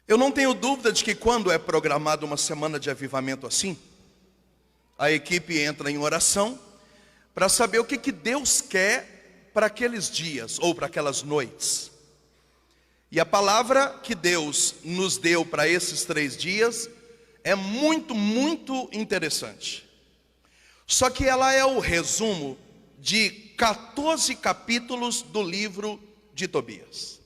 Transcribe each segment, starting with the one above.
Eu não tenho dúvida de que quando é programada uma semana de avivamento assim, a equipe entra em oração para saber o que Deus quer para aqueles dias ou para aquelas noites. E a palavra que Deus nos deu para esses 3 dias é muito interessante. Só que ela é o resumo de 14 capítulos do livro de Tobias.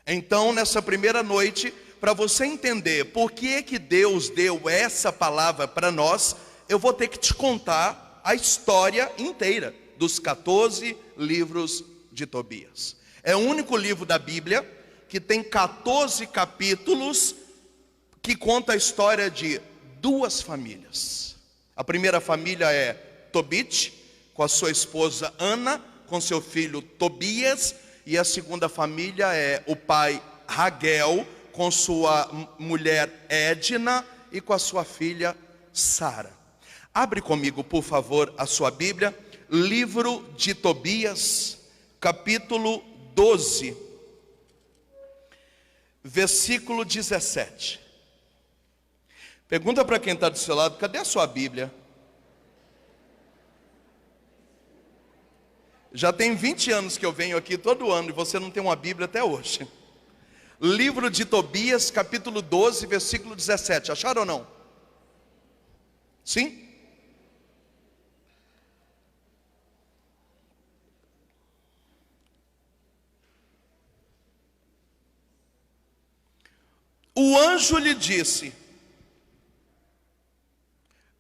Então, nessa primeira noite, para você entender por que Deus deu essa palavra para nós, eu vou ter que te contar a história inteira dos 14 livros de Tobias. É o único livro da Bíblia que tem 14 capítulos que conta a história de 2 famílias. A primeira família é Tobit, com a sua esposa Ana, com seu filho Tobias, e a segunda família é o pai Raguel, com sua mulher Edna e com a sua filha Sara. Abre comigo, por favor, a sua Bíblia, livro de Tobias, capítulo 12, versículo 17. Pergunta para quem está do seu lado: cadê a sua Bíblia? Já tem 20 anos que eu venho aqui todo ano e você não tem uma Bíblia até hoje. Livro de Tobias, capítulo 12, versículo 17. Acharam ou não? Sim? O anjo lhe disse: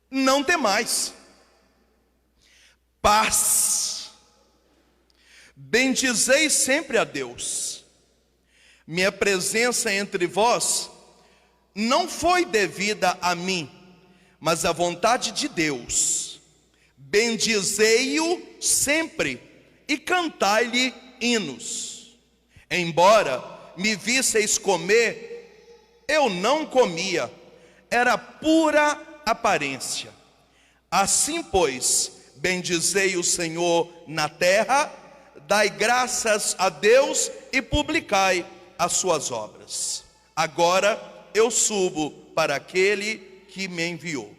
não temais, paz, bendizei sempre a Deus. Minha presença entre vós não foi devida a mim, mas à vontade de Deus. Bendizei-o sempre e cantai-lhe hinos. Embora me visseis comer, eu não comia, era pura aparência. Assim, pois, bendizei o Senhor na terra, dai graças a Deus e publicai as suas obras. Agora eu subo para aquele que me enviou.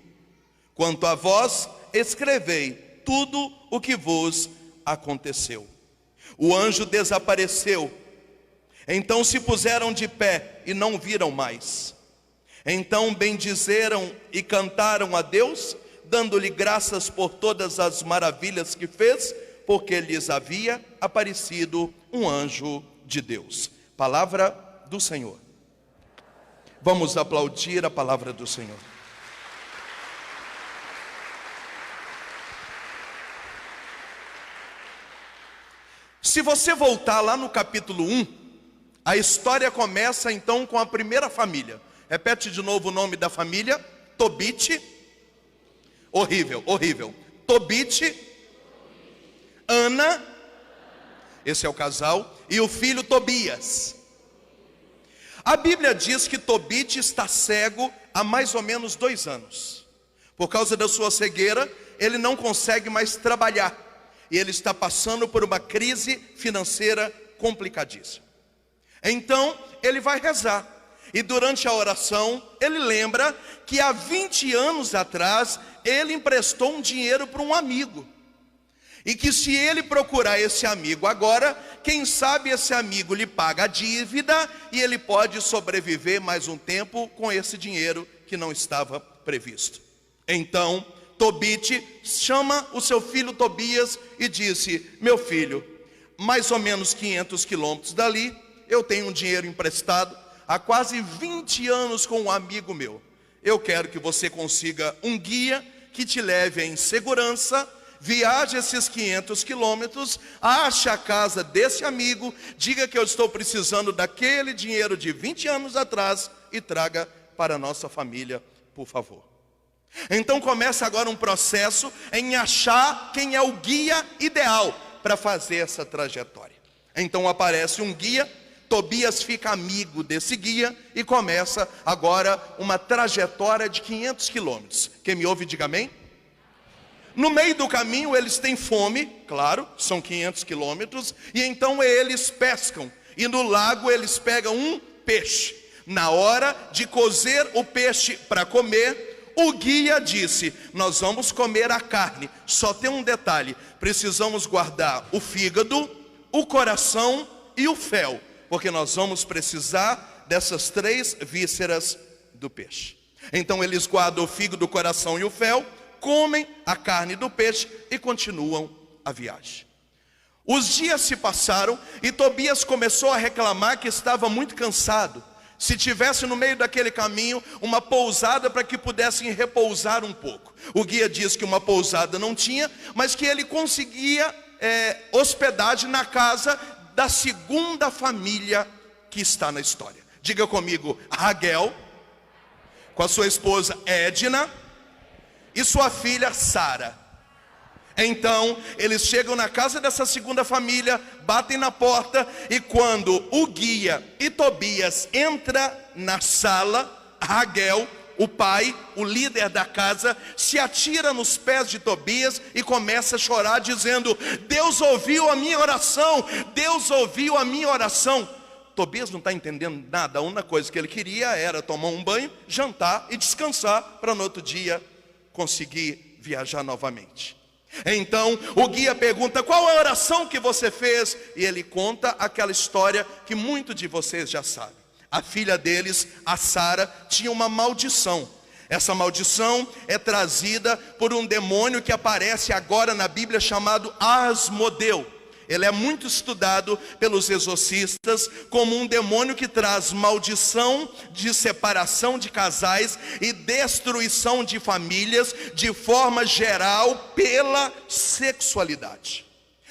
Quanto a vós, escrevei tudo o que vos aconteceu. O anjo desapareceu. Então se puseram de pé e não viram mais. Então bendizeram e cantaram a Deus, dando-lhe graças por todas as maravilhas que fez, porque lhes havia aparecido um anjo de Deus. Palavra do Senhor. Vamos aplaudir a palavra do Senhor. Se você voltar lá no capítulo 1, a história começa então com a primeira família. Repete de novo o nome da família: Tobit. Horrível. Tobit, Ana, esse é o casal, e o filho Tobias. A Bíblia diz que Tobit está cego há mais ou menos 2 anos. Por causa da sua cegueira, ele não consegue mais trabalhar. E ele está passando por uma crise financeira complicadíssima. Então, ele vai rezar. E durante a oração, ele lembra que há 20 anos atrás, ele emprestou um dinheiro para um amigo. E que se ele procurar esse amigo agora, quem sabe esse amigo lhe paga a dívida e ele pode sobreviver mais um tempo com esse dinheiro que não estava previsto. Então, Tobit chama o seu filho Tobias e disse: meu filho, mais ou menos 500 quilômetros dali, eu tenho um dinheiro emprestado há quase 20 anos com um amigo meu. Eu quero que você consiga um guia que te leve em segurança, viaje esses 500 quilômetros, ache a casa desse amigo, diga que eu estou precisando daquele dinheiro de 20 anos atrás e traga para a nossa família, por favor. Então começa agora um processo em achar quem é o guia ideal para fazer essa trajetória. Então aparece um guia, Tobias fica amigo desse guia e começa agora uma trajetória de 500 quilômetros. Quem me ouve, diga amém. No meio do caminho eles têm fome, claro, são 500 quilômetros, e então eles pescam, e no lago eles pegam um peixe. Na hora de cozer o peixe para comer, o guia disse: nós vamos comer a carne. Só tem um detalhe: precisamos guardar o fígado, o coração e o fel, porque nós vamos precisar dessas 3 vísceras do peixe. Então eles guardam o fígado, o coração e o fel, comem a carne do peixe e continuam a viagem. Os dias se passaram e Tobias começou a reclamar que estava muito cansado. Se tivesse no meio daquele caminho uma pousada para que pudessem repousar um pouco. O guia diz que uma pousada não tinha, mas que ele conseguia hospedagem na casa da segunda família que está na história. Diga comigo: Raguel, com a sua esposa Edna e sua filha Sara. Então eles chegam na casa dessa segunda família, batem na porta, e quando o guia e Tobias entra na sala, Raguel, o pai, o líder da casa, se atira nos pés de Tobias e começa a chorar, dizendo: Deus ouviu a minha oração, Deus ouviu a minha oração. Tobias não está entendendo nada. A única coisa que ele queria era tomar um banho, jantar e descansar, para no outro dia conseguir viajar novamente. Então o guia pergunta: qual a oração que você fez? E ele conta aquela história que muitos de vocês já sabem. A filha deles, a Sara, tinha uma maldição. Essa maldição é trazida por um demônio que aparece agora na Bíblia, chamado Asmodeu. Ele é muito estudado pelos exorcistas como um demônio que traz maldição de separação de casais e destruição de famílias de forma geral pela sexualidade.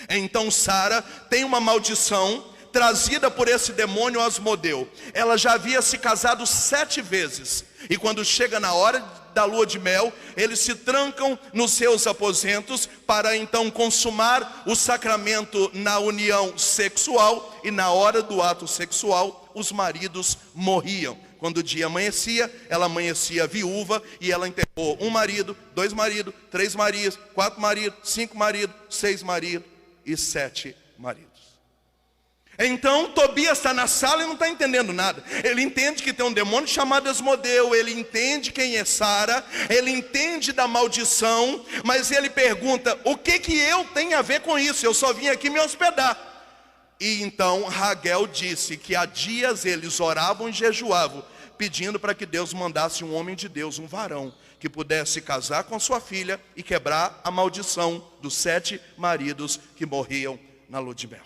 Então Sara tem uma maldição trazida por esse demônio Asmodeu. Ela já havia se casado 7 vezes. E quando chega na hora da lua de mel, eles se trancam nos seus aposentos para então consumar o sacramento na união sexual. E na hora do ato sexual, os maridos morriam. Quando o dia amanhecia, ela amanhecia viúva e ela enterrou 1 marido, 2 maridos, 3 maridos, 4 maridos, 5 maridos, 6 maridos e 7 maridos. Então Tobias está na sala e não está entendendo nada. Ele entende que tem um demônio chamado Asmodeu, ele entende quem é Sara, ele entende da maldição, mas ele pergunta: o que eu tenho a ver com isso? Eu só vim aqui me hospedar. E então Raguel disse que há dias eles oravam e jejuavam, pedindo para que Deus mandasse um homem de Deus, um varão, que pudesse casar com sua filha e quebrar a maldição dos 7 maridos que morriam na lua de mel.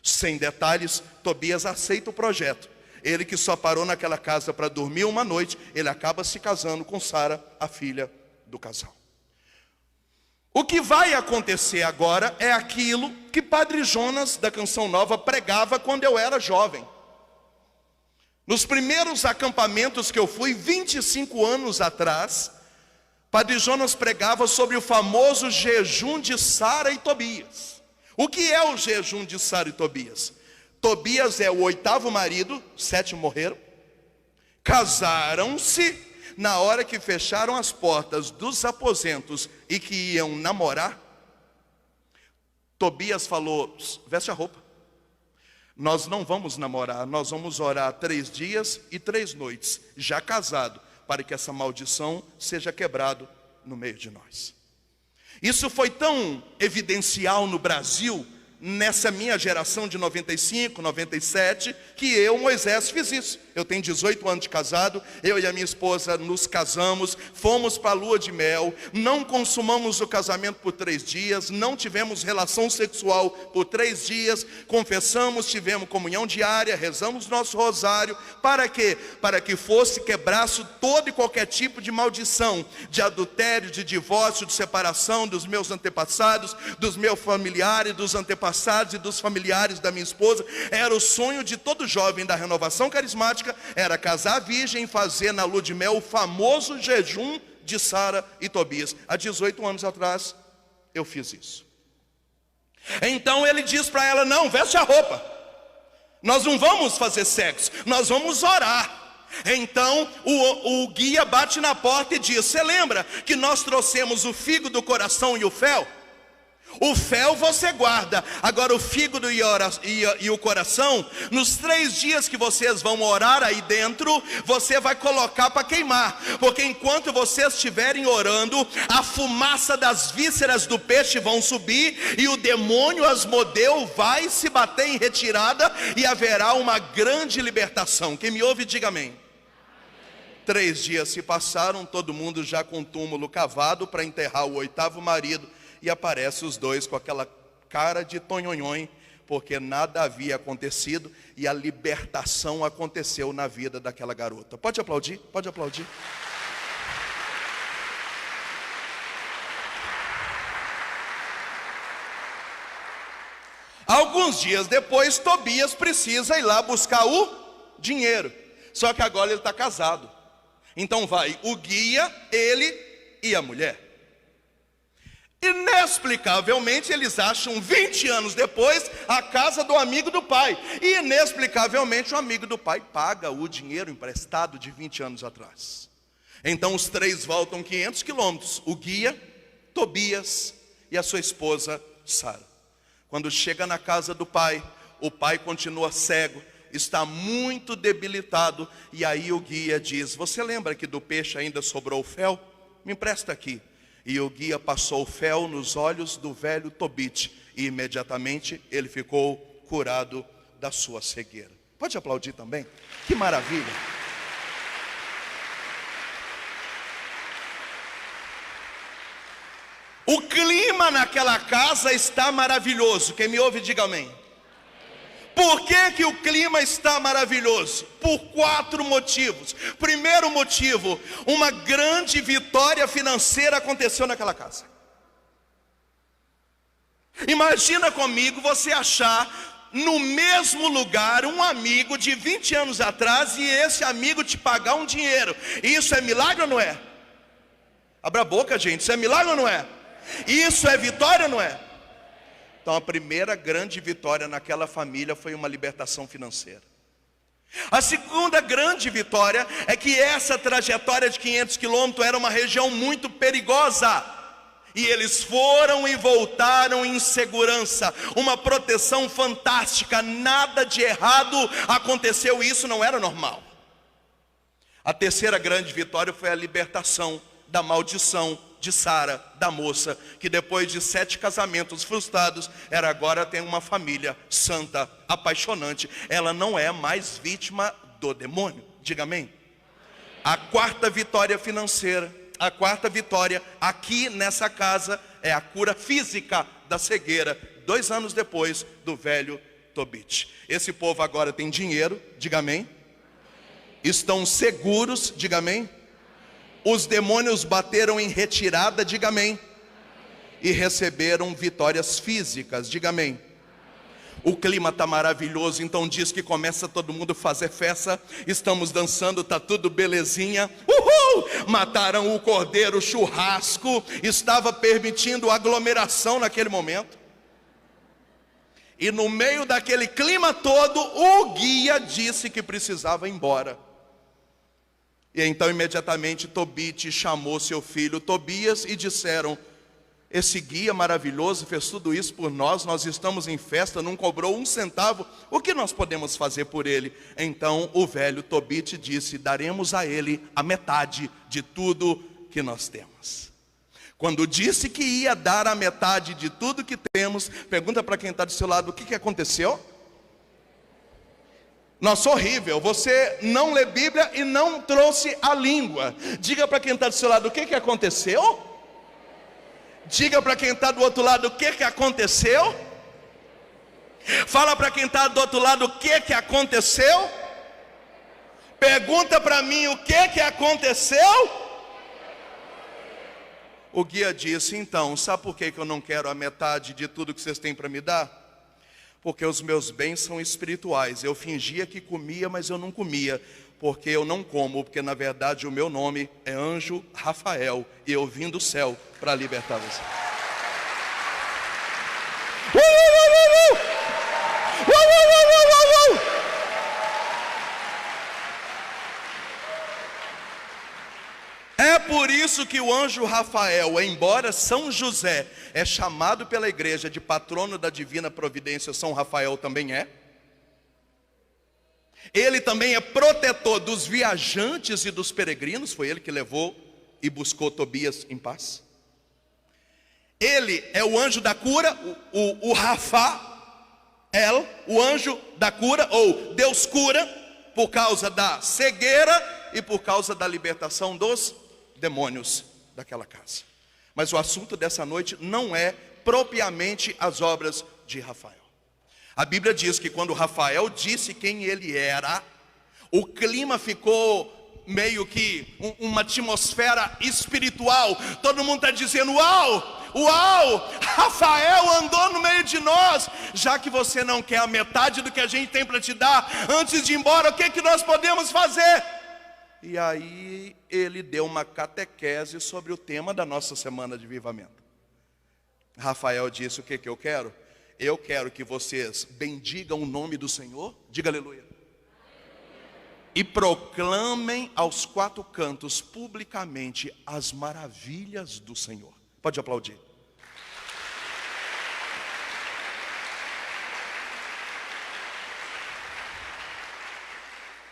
Sem detalhes, Tobias aceita o projeto. Ele que só parou naquela casa para dormir uma noite, ele acaba se casando com Sara, a filha do casal. O que vai acontecer agora é aquilo que Padre Jonas da Canção Nova pregava quando eu era jovem. Nos primeiros acampamentos que eu fui, 25 anos atrás, Padre Jonas pregava sobre o famoso jejum de Sara e Tobias. O que é o jejum de Sara e Tobias? Tobias é o 8º marido, 7 morreram. Casaram-se. Na hora que fecharam as portas dos aposentos e que iam namorar, Tobias falou: veste a roupa. Nós não vamos namorar, nós vamos orar 3 dias e 3 noites, já casado, para que essa maldição seja quebrada no meio de nós. Isso foi tão evidencial no Brasil, nessa minha geração de 95, 97, que eu, Moisés, fiz isso. Eu tenho 18 anos de casado, eu e a minha esposa nos casamos, fomos para a lua de mel, não consumamos o casamento por 3 dias, não tivemos relação sexual por 3 dias, confessamos, tivemos comunhão diária, rezamos nosso rosário. Para quê? Para que fosse quebraço todo e qualquer tipo de maldição, de adultério, de divórcio, de separação dos meus antepassados, dos meus familiares, dos antepassados e dos familiares da minha esposa. Era o sonho de todo jovem da Renovação Carismática, era casar virgem e fazer na lua de mel o famoso jejum de Sara e Tobias. Há 18 anos atrás eu fiz isso. Então ele diz para ela: não, veste a roupa, nós não vamos fazer sexo, nós vamos orar. Então o guia bate na porta e diz: você lembra que nós trouxemos o fígado, o coração e o fel? O fel você guarda, agora o fígado e o coração, nos 3 dias que vocês vão orar aí dentro, você vai colocar para queimar, porque enquanto vocês estiverem orando, a fumaça das vísceras do peixe vão subir, e o demônio Asmodeu vai se bater em retirada, e haverá uma grande libertação. Quem me ouve, diga amém. 3 dias se passaram, todo mundo já com o túmulo cavado para enterrar o 8º marido, e aparece os dois com aquela cara de tonhonhon, porque nada havia acontecido, e a libertação aconteceu na vida daquela garota. Pode aplaudir? Pode aplaudir. Alguns dias depois, Tobias precisa ir lá buscar o dinheiro, só que agora ele está casado. Então vai o guia, ele e a mulher. Inexplicavelmente eles acham 20 anos depois a casa do amigo do pai. E inexplicavelmente o amigo do pai paga o dinheiro emprestado de 20 anos atrás. Então os 3 voltam 500 quilômetros, o guia, Tobias e a sua esposa Sara. Quando chega na casa do pai, o pai continua cego, está muito debilitado. E aí o guia diz: você lembra que do peixe ainda sobrou o fel? Me empresta aqui. E o guia passou o fel nos olhos do velho Tobit, e imediatamente ele ficou curado da sua cegueira. Pode aplaudir também? Que maravilha! O clima naquela casa está maravilhoso. Quem me ouve, diga amém. Por que o clima está maravilhoso? Por 4 motivos. Primeiro motivo, uma grande vitória financeira aconteceu naquela casa. Imagina comigo você achar no mesmo lugar um amigo de 20 anos atrás, e esse amigo te pagar um dinheiro. Isso é milagre ou não é? Abra a boca, gente. Isso é milagre ou não é? Isso é vitória ou não é? Então a primeira grande vitória naquela família foi uma libertação financeira. A segunda grande vitória é que essa trajetória de 500 quilômetros era uma região muito perigosa. E eles foram e voltaram em segurança, uma proteção fantástica, nada de errado aconteceu, e isso não era normal. A terceira grande vitória foi a libertação da maldição de Sara, da moça, que depois de 7 casamentos frustrados, agora tem uma família santa, apaixonante. Ela não é mais vítima do demônio, diga amém. A quarta vitória financeira, a quarta vitória aqui nessa casa é a cura física da cegueira, 2 anos depois do velho Tobit. Esse povo agora tem dinheiro, diga amém. Estão seguros, diga amém. Os demônios bateram em retirada, diga amém. E receberam vitórias físicas, diga amém. O clima está maravilhoso, então diz que começa todo mundo a fazer festa. Estamos dançando, está tudo belezinha. Uhul! Mataram o cordeiro, churrasco. Estava permitindo aglomeração naquele momento. E no meio daquele clima todo, o guia disse que precisava ir embora. E então imediatamente Tobit chamou seu filho Tobias e disseram: esse guia maravilhoso fez tudo isso por nós, nós estamos em festa, não cobrou 1 centavo, o que nós podemos fazer por ele? Então o velho Tobit disse: daremos a ele a metade de tudo que nós temos. Quando disse que ia dar a metade de tudo que temos, pergunta para quem está do seu lado: o que aconteceu? Nossa, horrível, você não lê Bíblia e não trouxe a língua. Diga para quem está do seu lado: o que aconteceu? Diga para quem está do outro lado: o que aconteceu? Fala para quem está do outro lado: o que aconteceu? Pergunta para mim: o que aconteceu? O guia disse: então, sabe por que eu não quero a metade de tudo que vocês têm para me dar? Porque os meus bens são espirituais. Eu fingia que comia, mas eu não comia. Porque eu não como, porque na verdade o meu nome é Anjo Rafael, e eu vim do céu para libertar você. É por isso que o anjo Rafael, embora São José é chamado pela igreja de patrono da divina providência, São Rafael também é. Ele também é protetor dos viajantes e dos peregrinos, foi ele que levou e buscou Tobias em paz. Ele é o anjo da cura, o Rafael, o anjo da cura, ou Deus cura, por causa da cegueira e por causa da libertação dos demônios daquela casa. Mas o assunto dessa noite não é propriamente as obras de Rafael. A Bíblia diz que quando Rafael disse quem ele era, o clima ficou meio que uma atmosfera espiritual. Todo mundo está dizendo: uau, uau, Rafael andou no meio de nós. Já que você não quer a metade do que a gente tem para te dar, antes de ir embora, o que nós podemos fazer? E aí ele deu uma catequese sobre o tema da nossa semana de avivamento. Rafael disse: o que eu quero? Eu quero que vocês bendigam o nome do Senhor, diga aleluia, e proclamem aos quatro cantos publicamente as maravilhas do Senhor. Pode aplaudir.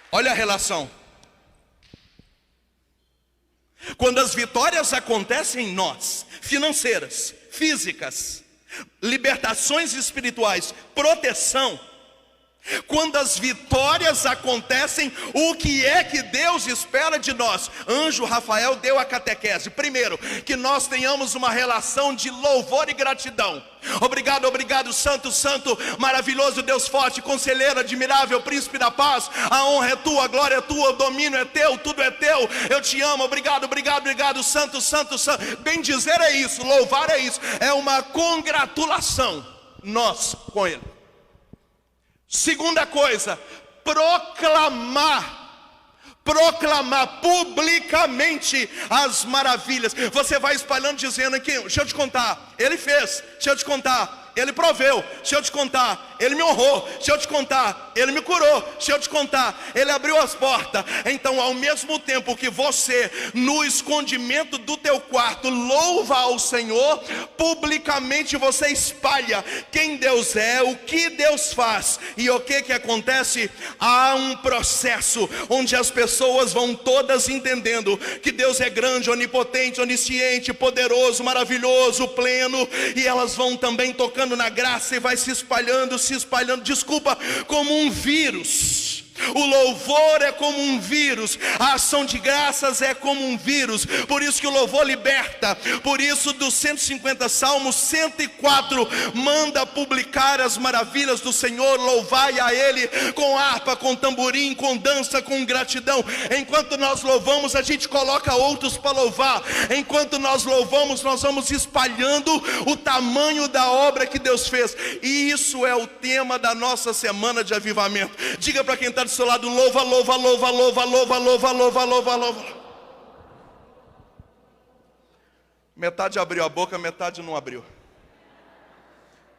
Olha a relação. Quando as vitórias acontecem em nós, financeiras, físicas, libertações espirituais, proteção, quando as vitórias acontecem, o que é que Deus espera de nós? Anjo Rafael deu a catequese. Primeiro, que nós tenhamos uma relação de louvor e gratidão. Obrigado, obrigado, santo, santo, maravilhoso Deus forte, conselheiro admirável, príncipe da paz. A honra é tua, a glória é tua, o domínio é teu, tudo é teu. Eu te amo, obrigado, obrigado, obrigado, santo, santo, santo. Bem dizer é isso, louvar é isso, é uma congratulação nós com ele. Segunda coisa, proclamar publicamente as maravilhas. Você vai espalhando dizendo aqui: deixa eu te contar, ele fez, deixa eu te contar, ele proveu, deixa eu te contar, ele me honrou, deixa eu te contar, ele me curou, deixa eu te contar, ele abriu as portas. Então, ao mesmo tempo que você, no escondimento do teu quarto, louva ao Senhor, publicamente você espalha quem Deus é, o que Deus faz. E o que acontece? Há um processo onde as pessoas vão todas entendendo que Deus é grande, onipotente, onisciente, poderoso, maravilhoso, pleno, e elas vão também tocando na graça e vai se espalhando, como um vírus. O louvor é como um vírus, a ação de graças é como um vírus. Por isso que o louvor liberta. Por isso, dos 150 salmos, 104 manda publicar as maravilhas do Senhor. Louvai a Ele com harpa, com tamborim, com dança, com gratidão. Enquanto nós louvamos, a gente coloca outros para louvar. Enquanto nós louvamos, nós vamos espalhando o tamanho da obra que Deus fez. E isso é o tema da nossa semana de avivamento. Diga para quem está do seu lado: louva, louva, louva, louva, louva, louva, louva, louva, louva. Metade abriu a boca, metade não abriu.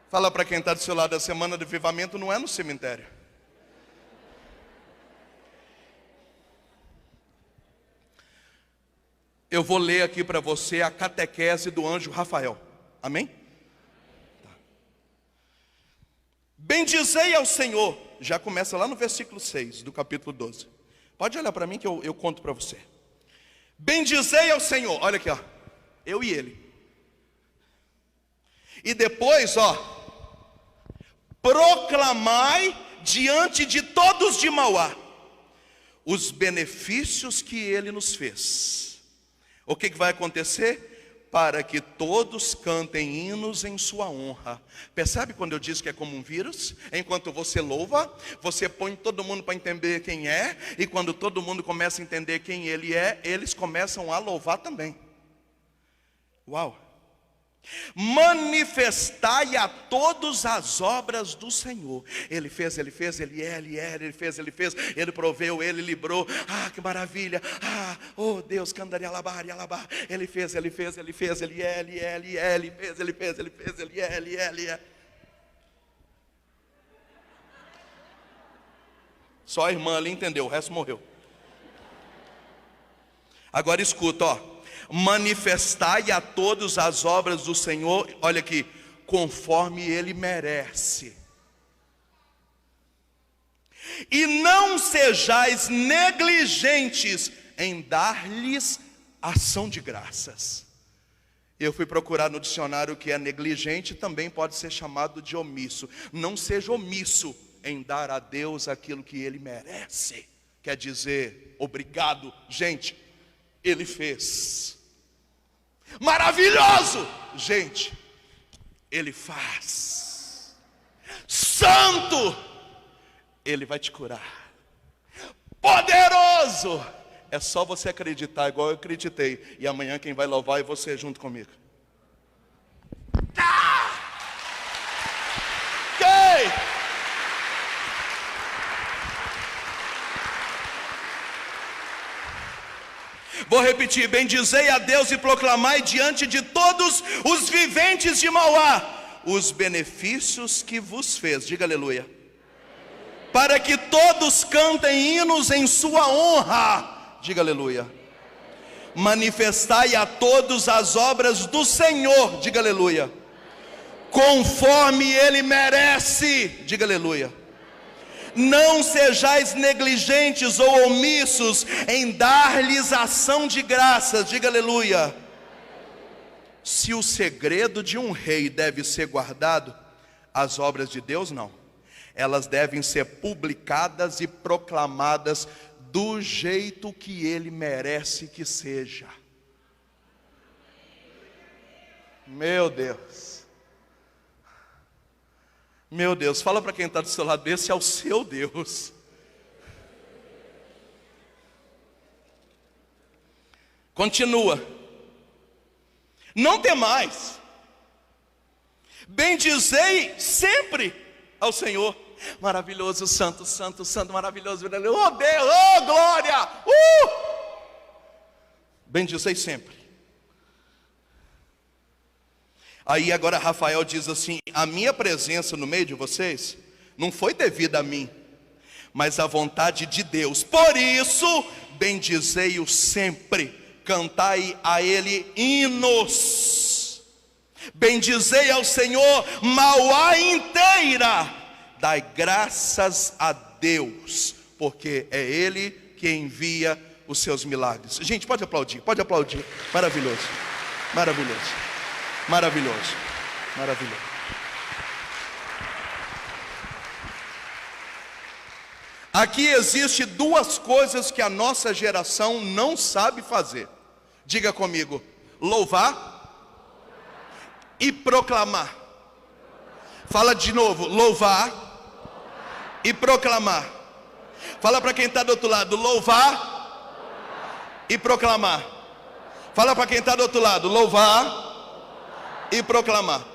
Fala para quem está do seu lado: a semana de avivamento não é no cemitério. Eu vou ler aqui para você a catequese do anjo Rafael. Amém? Tá. Bendizei ao Senhor. Já começa lá no versículo 6 do capítulo 12. Pode olhar para mim que eu conto para você. Bendizei ao Senhor. Olha aqui, ó. Eu e ele. E depois, ó, proclamai diante de todos de Mauá os benefícios que ele nos fez. O que vai acontecer? Para que todos cantem hinos em sua honra. Percebe quando eu disse que é como um vírus? Enquanto você louva, você põe todo mundo para entender quem é. E quando todo mundo começa a entender quem ele é, eles começam a louvar também. Uau! Manifestai a todos as obras do Senhor. Ele fez, ele fez, ele é, ele fez, ele proveu, ele livrou. Ah, que maravilha! Ah, oh Deus, candaria alabar e alabar. Ele fez, ele fez, ele fez, ele é, ele fez, ele fez, ele é. Só a irmã ali entendeu, o resto morreu. Agora escuta, ó. Manifestai a todos as obras do Senhor, olha aqui, conforme Ele merece. E não sejais negligentes em dar-lhes ação de graças. Eu fui procurar no dicionário o que é negligente, também pode ser chamado de omisso. Não seja omisso em dar a Deus aquilo que Ele merece. Quer dizer, obrigado, gente, Ele fez. Maravilhoso, gente, Ele faz. Santo, Ele vai te curar. Poderoso, é só você acreditar igual eu acreditei. E amanhã quem vai louvar é você junto comigo. Ok. Vou repetir: bendizei a Deus e proclamai diante de todos os viventes de Mauá os benefícios que vos fez. Diga aleluia. Para que todos cantem hinos em sua honra. Diga aleluia. Manifestai a todos as obras do Senhor. Diga aleluia. Conforme Ele merece. Diga aleluia. Não sejais negligentes ou omissos em dar-lhes ação de graças. Diga aleluia. Se o segredo de um rei deve ser guardado, as obras de Deus não. Elas devem ser publicadas e proclamadas do jeito que Ele merece que seja. Meu Deus. Meu Deus, fala para quem está do seu lado: esse é o seu Deus. Continua. Não temais, bendizei sempre ao Senhor. Maravilhoso, santo, santo, santo, maravilhoso, oh Deus, oh glória, bendizei sempre. Aí agora Rafael diz assim: a minha presença no meio de vocês não foi devida a mim, mas à vontade de Deus. Por isso, bendizei-o sempre, cantai a Ele hinos. Bendizei ao Senhor Mauá inteira. Dai graças a Deus, porque é Ele que envia os seus milagres. Gente, pode aplaudir, pode aplaudir. Maravilhoso, maravilhoso, maravilhoso, maravilhoso. Aqui existe duas coisas que a nossa geração não sabe fazer. Diga comigo: louvar e proclamar. Fala de novo: louvar e proclamar. Fala para quem está do outro lado: louvar e proclamar. Fala para quem está do outro lado: louvar e proclamar.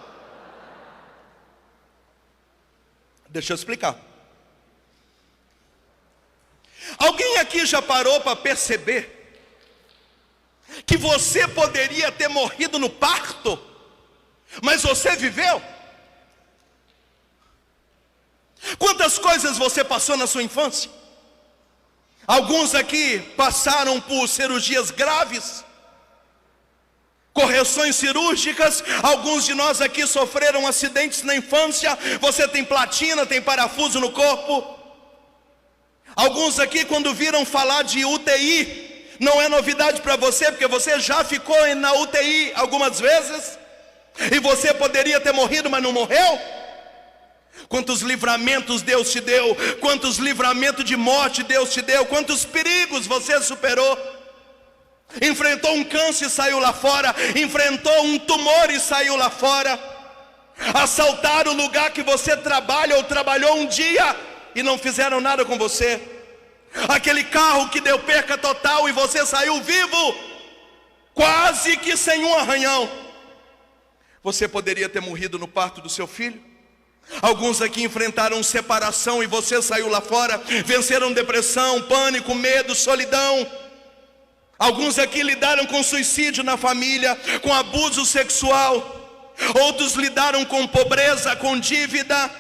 Deixa eu explicar. Alguém aqui já parou para perceber que você poderia ter morrido no parto, mas você viveu? Quantas coisas você passou na sua infância? Alguns aqui passaram por cirurgias graves, correções cirúrgicas. Alguns de nós aqui sofreram acidentes na infância. Você tem platina, tem parafuso no corpo. Alguns aqui, quando viram falar de UTI, não é novidade para você, porque você já ficou na UTI algumas vezes, e você poderia ter morrido, mas não morreu. Quantos livramentos Deus te deu, quantos livramentos de morte Deus te deu, quantos perigos você superou. Enfrentou um câncer e saiu lá fora, enfrentou um tumor e saiu lá fora. Assaltaram o lugar que você trabalha ou trabalhou um dia e não fizeram nada com você. Aquele carro que deu perca total e você saiu vivo, quase que sem um arranhão. Você poderia ter morrido no parto do seu filho. Alguns aqui enfrentaram separação e você saiu lá fora. Venceram depressão, pânico, medo, solidão. Alguns aqui lidaram com suicídio na família, com abuso sexual. Outros lidaram com pobreza, com dívida.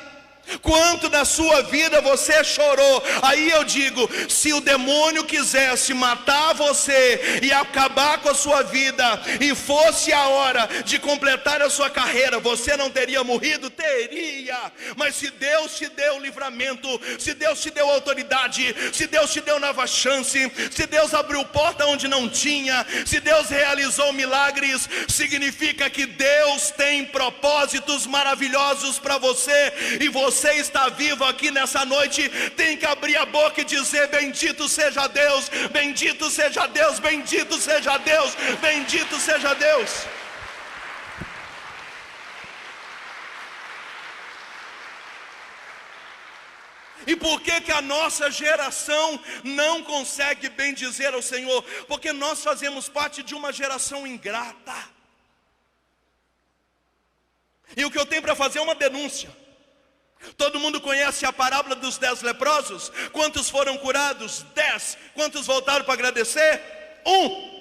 Quanto da sua vida você chorou? Aí eu digo, se o demônio quisesse matar você e acabar com a sua vida, e fosse a hora de completar a sua carreira, você não teria morrido? Teria. Mas se Deus te deu livramento, se Deus te deu autoridade, se Deus te deu nova chance, se Deus abriu porta onde não tinha, se Deus realizou milagres, significa que Deus tem propósitos maravilhosos para você, e você está vivo aqui nessa noite. Tem que abrir a boca e dizer: bendito seja Deus, bendito seja Deus, bendito seja Deus, bendito seja Deus. E por que a nossa geração não consegue bendizer ao Senhor? Porque nós fazemos parte de uma geração ingrata. E o que eu tenho para fazer é uma denúncia. Todo mundo conhece a parábola dos 10 leprosos? Quantos foram curados? 10. Quantos voltaram para agradecer? 1.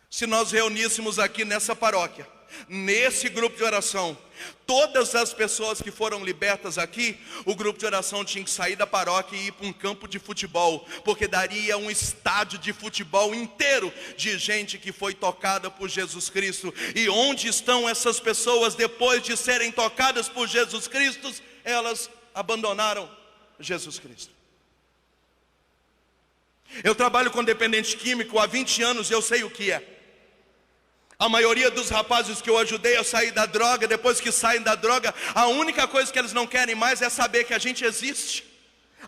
Se nós reuníssemos aqui nessa paróquia, nesse grupo de oração, todas as pessoas que foram libertas aqui, o grupo de oração tinha que sair da paróquia e ir para um campo de futebol, porque daria um estádio de futebol inteiro de gente que foi tocada por Jesus Cristo. E onde estão essas pessoas depois de serem tocadas por Jesus Cristo? Elas abandonaram Jesus Cristo. Eu trabalho com dependente químico há 20 anos, eu sei o que é. A maioria dos rapazes que eu ajudei a sair da droga, depois que saem da droga, a única coisa que eles não querem mais é saber que a gente existe.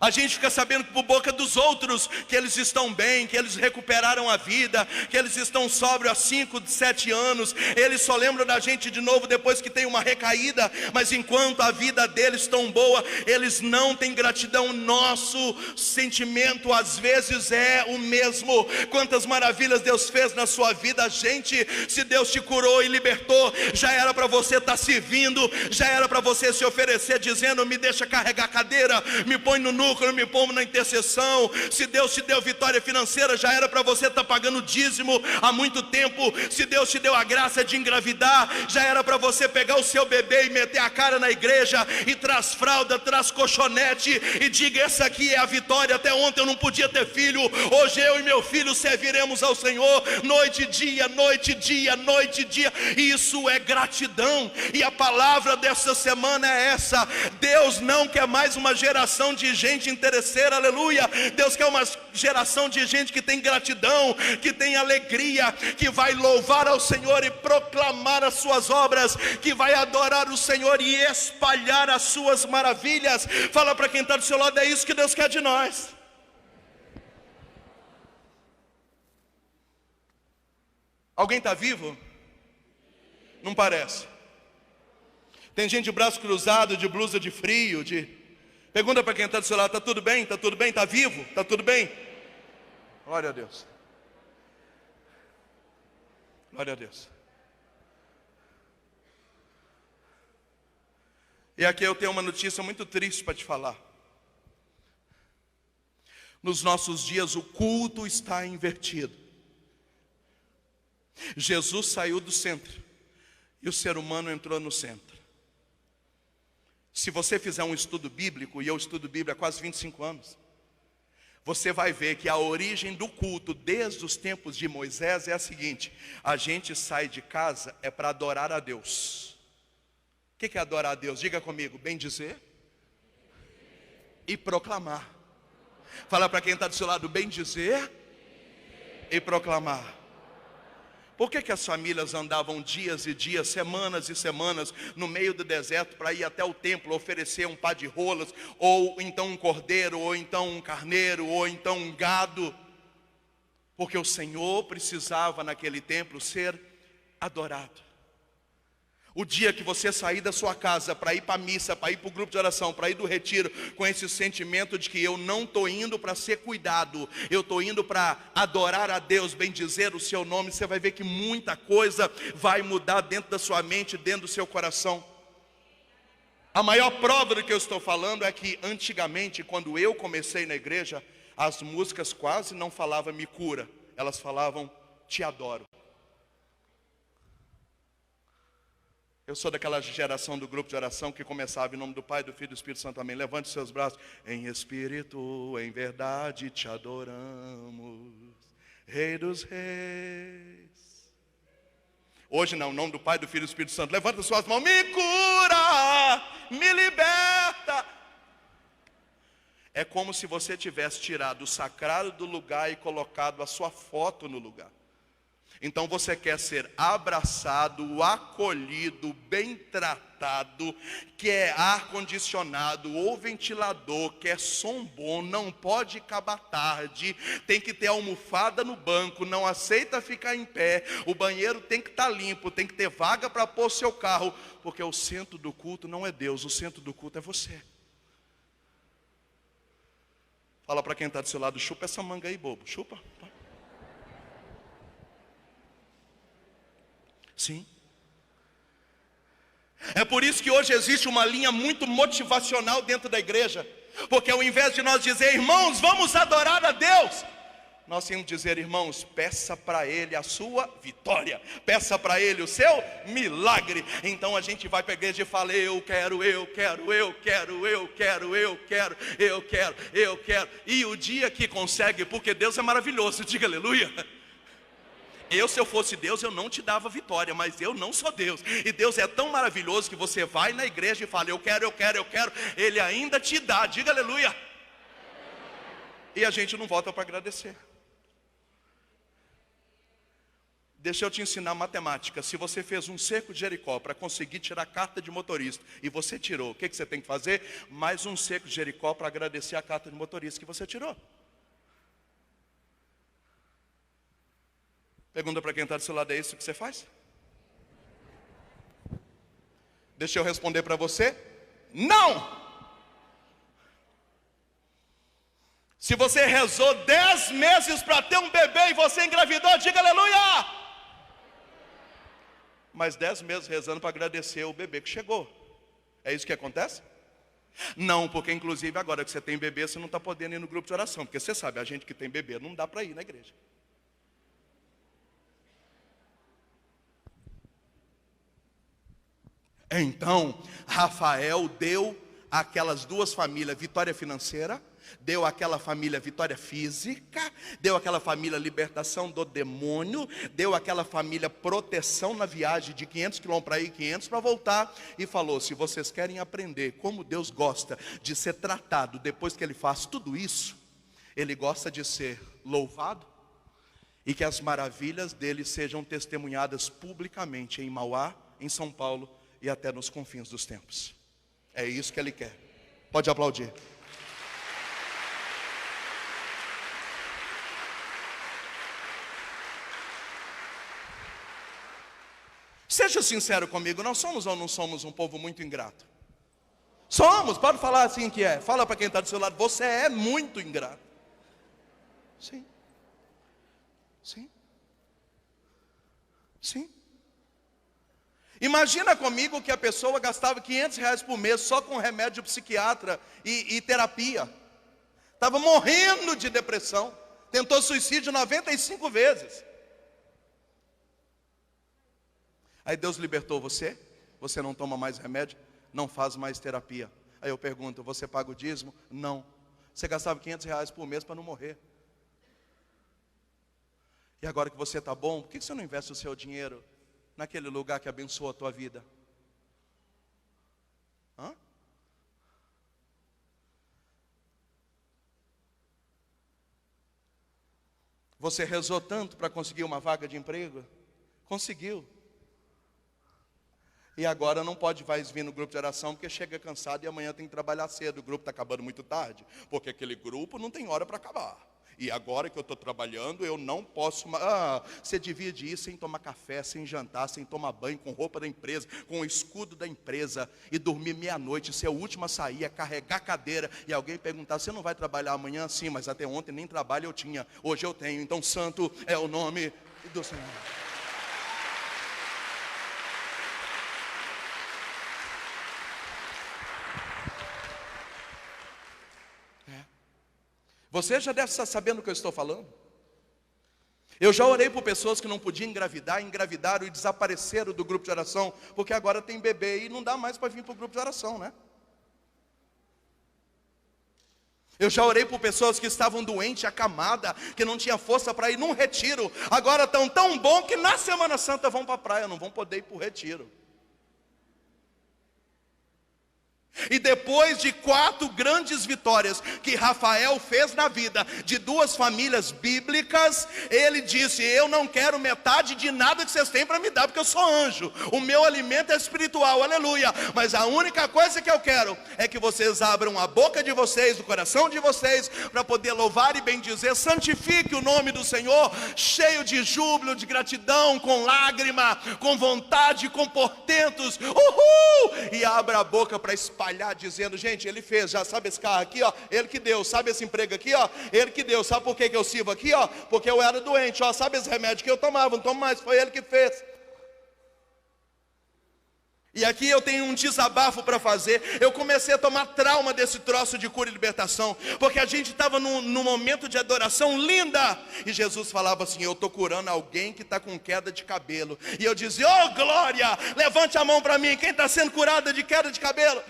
A gente fica sabendo por boca dos outros que eles estão bem, que eles recuperaram a vida, que eles estão sóbrios há 5, 7 anos. Eles só lembram da gente de novo depois que tem uma recaída. Mas enquanto a vida deles tão boa, eles não têm gratidão. Nosso sentimento às vezes é o mesmo. Quantas maravilhas Deus fez na sua vida, gente. Se Deus te curou e libertou, já era para você estar servindo, já era para você se oferecer dizendo: me deixa carregar a cadeira, me põe no núcleo, me põe na intercessão. Se Deus te deu vitória financeira, já era para você estar pagando dízimo há muito tempo. Se Deus te deu a graça de engravidar, já era para você pegar o seu bebê e meter a cara na igreja e traz fralda, traz colchonete e diga: essa aqui é a vitória. Até ontem eu não podia ter filho, hoje eu e meu filho serviremos ao Senhor noite e dia, noite e dia, noite e dia. Isso é gratidão. E a palavra dessa semana é essa: Deus não quer mais uma geração de gente interesseira, aleluia. Deus quer uma geração de gente que tem gratidão, que tem alegria, que vai louvar ao Senhor e proclamar as suas obras, que vai adorar o Senhor e espalhar as suas maravilhas. Fala para quem está do seu lado: é isso que Deus quer de nós. Alguém está vivo? Não parece. Tem gente de braço cruzado, de blusa de frio, Pergunta para quem está do seu lado: está tudo bem? Está tudo bem? Está vivo? Está tudo bem? Glória a Deus. Glória a Deus. E aqui eu tenho uma notícia muito triste para te falar. Nos nossos dias o culto está invertido. Jesus saiu do centro e o ser humano entrou no centro. Se você fizer um estudo bíblico, e eu estudo Bíblia há quase 25 anos, você vai ver que a origem do culto desde os tempos de Moisés é a seguinte: a gente sai de casa é para adorar a Deus. O que é adorar a Deus? Diga comigo: bem dizer e proclamar. Fala para quem está do seu lado: bem dizer e proclamar. Por que as famílias andavam dias e dias, semanas e semanas no meio do deserto para ir até o templo oferecer um par de rolas, ou então um cordeiro, ou então um carneiro, ou então um gado? Porque o Senhor precisava naquele templo ser adorado. O dia que você sair da sua casa para ir para a missa, para ir para o grupo de oração, para ir do retiro, com esse sentimento de que eu não estou indo para ser cuidado, eu estou indo para adorar a Deus, bendizer o seu nome, você vai ver que muita coisa vai mudar dentro da sua mente, dentro do seu coração. A maior prova do que eu estou falando é que antigamente, quando eu comecei na igreja, as músicas quase não falavam me cura, elas falavam te adoro. Eu sou daquela geração do grupo de oração que começava em nome do Pai, do Filho e do Espírito Santo. Amém. Levante seus braços. Em espírito, em verdade te adoramos, Rei dos Reis. Hoje não, em nome do Pai, do Filho e do Espírito Santo. Levanta suas mãos. Me cura, me liberta. É como se você tivesse tirado o sagrado do lugar e colocado a sua foto no lugar. Então você quer ser abraçado, acolhido, bem tratado, quer ar-condicionado ou ventilador, quer som bom, não pode acabar tarde, tem que ter almofada no banco, não aceita ficar em pé, o banheiro tem que estar limpo, tem que ter vaga para pôr seu carro, porque o centro do culto não é Deus, o centro do culto é você. Fala para quem está do seu lado, chupa essa manga aí, bobo, chupa. Sim. É por isso que hoje existe uma linha muito motivacional dentro da igreja. Porque ao invés de nós dizer, irmãos, vamos adorar a Deus, nós temos que dizer, irmãos, peça para Ele a sua vitória, peça para Ele o seu milagre. Então a gente vai para a igreja e fala, eu quero. E o dia que consegue, porque Deus é maravilhoso, diga aleluia. Se eu fosse Deus, eu não te dava vitória, mas eu não sou Deus. E Deus é tão maravilhoso que você vai na igreja e fala, eu quero. Ele ainda te dá, diga aleluia. E a gente não volta para agradecer. Deixa eu te ensinar matemática. Se você fez um cerco de Jericó para conseguir tirar a carta de motorista e você tirou, o que você tem que fazer? Mais um cerco de Jericó para agradecer a carta de motorista que você tirou. Pergunta para quem está do seu lado, é isso que você faz? Deixa eu responder para você. Não! Se você rezou 10 meses para ter um bebê e você engravidou, diga aleluia! Mas 10 meses rezando para agradecer o bebê que chegou. É isso que acontece? Não, porque inclusive agora que você tem bebê, você não está podendo ir no grupo de oração. Porque você sabe, a gente que tem bebê não dá para ir na igreja. Então, Rafael deu àquelas duas famílias vitória financeira, deu àquela família vitória física, deu àquela família libertação do demônio, deu àquela família proteção na viagem de 500 quilômetros para ir, 500 para voltar, e falou, se vocês querem aprender como Deus gosta de ser tratado depois que Ele faz tudo isso, Ele gosta de ser louvado, e que as maravilhas dele sejam testemunhadas publicamente em Mauá, em São Paulo, e até nos confins dos tempos. É isso que Ele quer. Pode aplaudir. Seja sincero comigo, nós somos ou não somos um povo muito ingrato? Somos, pode falar assim que é. Fala para quem está do seu lado, você é muito ingrato. Sim. Sim. Sim. Imagina comigo que a pessoa gastava 500 reais por mês só com remédio psiquiatra e terapia. Estava morrendo de depressão. Tentou suicídio 95 vezes. Aí Deus libertou você. Você não toma mais remédio, não faz mais terapia. Aí eu pergunto, você paga o dízimo? Não. Você gastava 500 reais por mês para não morrer. E agora que você está bom, por que você não investe o seu dinheiro naquele lugar que abençoa a tua vida? Hã? Você rezou tanto para conseguir uma vaga de emprego? Conseguiu. E agora não pode mais vir no grupo de oração porque chega cansado e amanhã tem que trabalhar cedo. O grupo está acabando muito tarde, porque aquele grupo não tem hora para acabar. E agora que eu estou trabalhando, eu não posso mais. Você devia de ir sem tomar café, sem jantar, sem tomar banho, com roupa da empresa, com o escudo da empresa, e dormir meia-noite, ser o último a sair, a carregar a cadeira, e alguém perguntar, você não vai trabalhar amanhã? Sim, mas até ontem nem trabalho eu tinha, hoje eu tenho, então santo é o nome do Senhor. Você já deve estar sabendo o que eu estou falando. Eu já orei por pessoas que não podiam engravidar, engravidaram e desapareceram do grupo de oração, porque agora tem bebê e não dá mais para vir para o grupo de oração, né? Eu já orei por pessoas que estavam doentes, acamadas, que não tinha força para ir num retiro. Agora estão tão bom que na Semana Santa vão para a praia, não vão poder ir para o retiro. E depois de 4 grandes vitórias que Rafael fez na vida de 2 famílias bíblicas, ele disse: eu não quero metade de nada que vocês têm para me dar, porque eu sou anjo, o meu alimento é espiritual, aleluia. Mas a única coisa que eu quero é que vocês abram a boca de vocês, o coração de vocês, para poder louvar e bendizer. Santifique o nome do Senhor, cheio de júbilo, de gratidão, com lágrima, com vontade, com portentos, uhul! E abra a boca para espalhar, dizendo: gente, ele fez, já sabe esse carro aqui, ó, ele que deu, sabe esse emprego aqui, ó, ele que deu, sabe por que eu sirvo aqui, ó, porque eu era doente, ó, sabe esse remédio que eu tomava, não tomo mais, foi ele que fez. E aqui eu tenho um desabafo para fazer. Eu comecei a tomar trauma desse troço de cura e libertação, porque a gente estava num momento de adoração linda, e Jesus falava assim: eu estou curando alguém que está com queda de cabelo. E eu dizia: oh glória, levante a mão para mim, quem está sendo curada de queda de cabelo?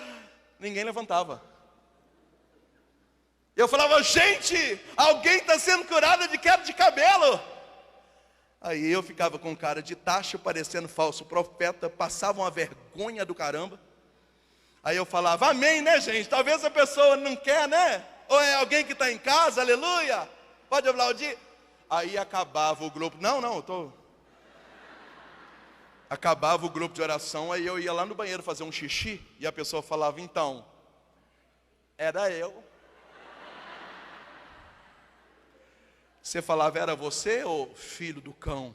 Ninguém levantava. Eu falava: gente, alguém está sendo curado de queda de cabelo. Aí eu ficava com cara de tacho, parecendo falso profeta, passava uma vergonha do caramba. Aí eu falava: amém, né, gente? Talvez a pessoa não quer, né? Ou é alguém que está em casa, aleluia, pode aplaudir. Aí acabava o grupo, acabava o grupo de oração, aí eu ia lá no banheiro fazer um xixi, e a pessoa falava: então, era eu. Você falava: era você ou filho do cão?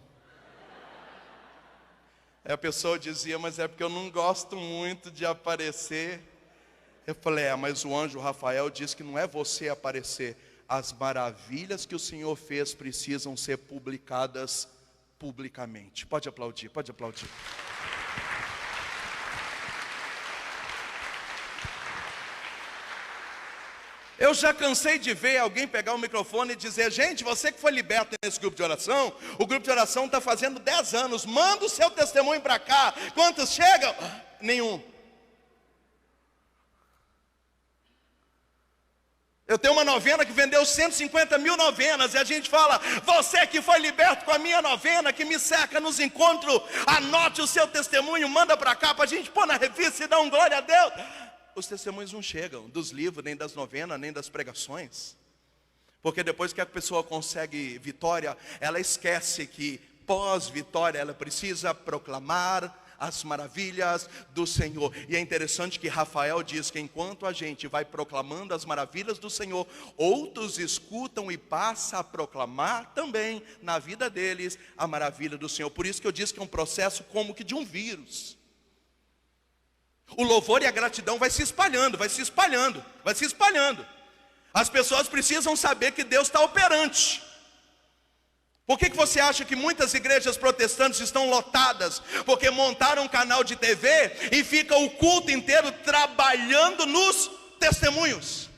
Aí a pessoa dizia: mas é porque eu não gosto muito de aparecer. Eu falei: mas o anjo Rafael diz que não é você aparecer. As maravilhas que o Senhor fez precisam ser publicadas publicamente. Pode aplaudir, pode aplaudir. Eu já cansei de ver alguém pegar o microfone e dizer: gente, você que foi liberto nesse grupo de oração, o grupo de oração está fazendo 10 anos, manda o seu testemunho para cá. Quantos chegam? Nenhum. Eu tenho uma novena que vendeu 150 mil novenas, e a gente fala: você que foi liberto com a minha novena, que me cerca nos encontros, anote o seu testemunho, manda para cá, para a gente pôr na revista e dar um glória a Deus. Os testemunhos não chegam dos livros, nem das novenas, nem das pregações. Porque depois que a pessoa consegue vitória, ela esquece que pós-vitória ela precisa proclamar as maravilhas do Senhor. E é interessante que Rafael diz que enquanto a gente vai proclamando as maravilhas do Senhor, outros escutam e passam a proclamar também na vida deles a maravilha do Senhor. Por isso que eu disse que é um processo como que de um vírus. O louvor e a gratidão vai se espalhando, vai se espalhando, vai se espalhando. As pessoas precisam saber que Deus está operante. Por que você acha que muitas igrejas protestantes estão lotadas? Porque montaram um canal de TV e fica o culto inteiro trabalhando nos testemunhos.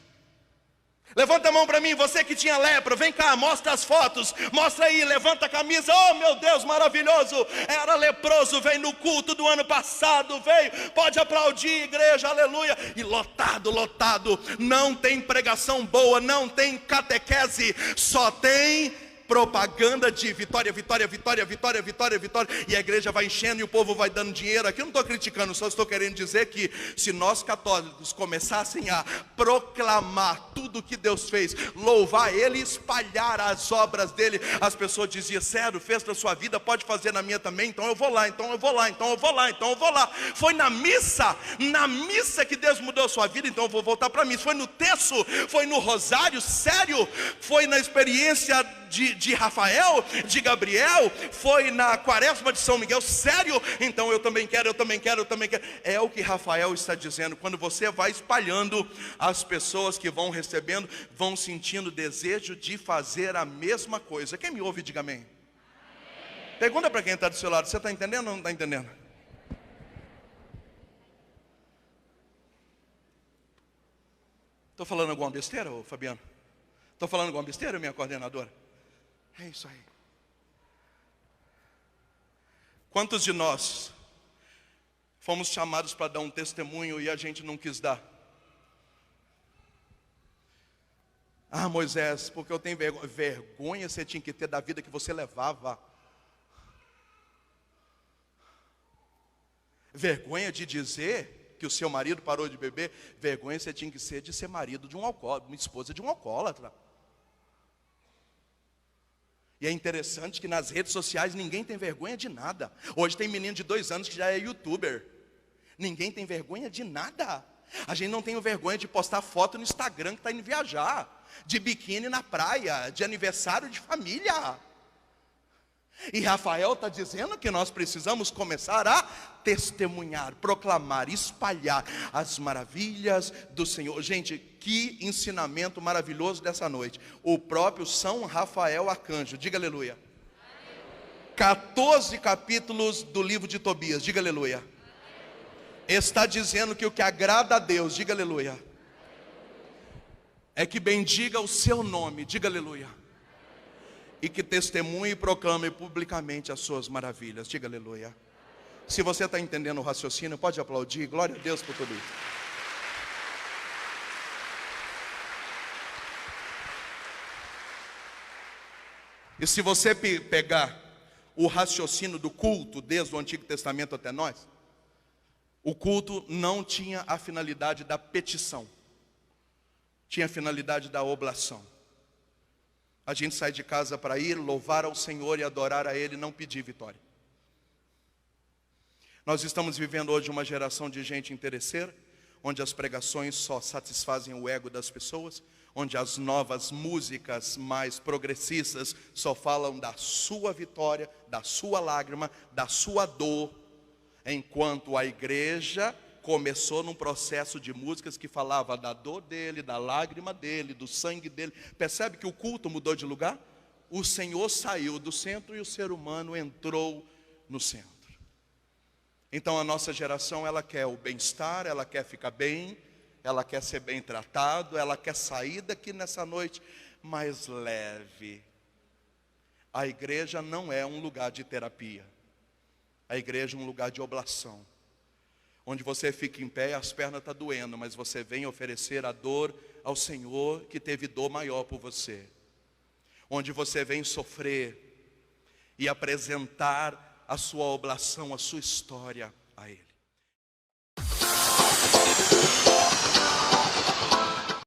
Levanta a mão para mim, você que tinha lepra, vem cá, mostra as fotos, mostra aí, levanta a camisa. Oh meu Deus, maravilhoso, era leproso, veio no culto do ano passado, veio, pode aplaudir, igreja, aleluia. E lotado, lotado, não tem pregação boa, não tem catequese, só tem propaganda de vitória, vitória, vitória, vitória, vitória, vitória. E a igreja vai enchendo e o povo vai dando dinheiro. Aqui eu não estou criticando, só estou querendo dizer que se nós católicos começassem a proclamar tudo que Deus fez, louvar Ele, espalhar as obras dEle, as pessoas diziam: sério, fez na sua vida, pode fazer na minha também, então eu vou lá, então eu vou lá, então eu vou lá, então eu vou lá. Foi na missa que Deus mudou a sua vida, então eu vou voltar para a missa. Foi no terço, foi no rosário, sério, foi na experiência de Rafael, de Gabriel, foi na quaresma de São Miguel, sério? Então eu também quero, eu também quero, eu também quero. É o que Rafael está dizendo. Quando você vai espalhando, as pessoas que vão recebendo, vão sentindo desejo de fazer a mesma coisa. Quem me ouve, diga amém. Pergunta para quem está do seu lado: você está entendendo ou não está entendendo? Estou falando alguma besteira, ô Fabiano? Estou falando alguma besteira, minha coordenadora? É isso aí. Quantos de nós fomos chamados para dar um testemunho e a gente não quis dar? Ah, Moisés, porque eu tenho vergonha. Vergonha você tinha que ter da vida que você levava. Vergonha de dizer que o seu marido parou de beber. Vergonha você tinha que ser de ser marido de um alcoólatra, uma esposa de um alcoólatra. E é interessante que nas redes sociais ninguém tem vergonha de nada. Hoje tem menino de 2 anos que já é youtuber. Ninguém tem vergonha de nada. A gente não tem vergonha de postar foto no Instagram que está indo viajar, de biquíni na praia, de aniversário de família. E Rafael está dizendo que nós precisamos começar a testemunhar, proclamar, espalhar as maravilhas do Senhor. Gente, que ensinamento maravilhoso dessa noite. O próprio São Rafael Arcanjo, diga aleluia. 14 capítulos do livro de Tobias, diga aleluia. Está dizendo que o que agrada a Deus, diga aleluia, é que bendiga o seu nome, diga aleluia, e que testemunhe e proclame publicamente as suas maravilhas, diga aleluia. Se você está entendendo o raciocínio, pode aplaudir, glória a Deus por tudo isso. E se você pegar o raciocínio do culto, desde o Antigo Testamento até nós, o culto não tinha a finalidade da petição, tinha a finalidade da oblação. A gente sai de casa para ir louvar ao Senhor e adorar a Ele, não pedir vitória. Nós estamos vivendo hoje uma geração de gente interesseira, onde as pregações só satisfazem o ego das pessoas, onde as novas músicas mais progressistas só falam da sua vitória, da sua lágrima, da sua dor, enquanto a igreja começou num processo de músicas que falava da dor dele, da lágrima dele, do sangue dele. Percebe que o culto mudou de lugar? O Senhor saiu do centro e o ser humano entrou no centro. Então a nossa geração, ela quer o bem-estar, ela quer ficar bem, ela quer ser bem tratado, ela quer sair daqui nessa noite mais leve. A igreja não é um lugar de terapia. A igreja é um lugar de oblação, onde você fica em pé e as pernas estão doendo, mas você vem oferecer a dor ao Senhor que teve dor maior por você. Onde você vem sofrer e apresentar a sua oblação, a sua história a Ele.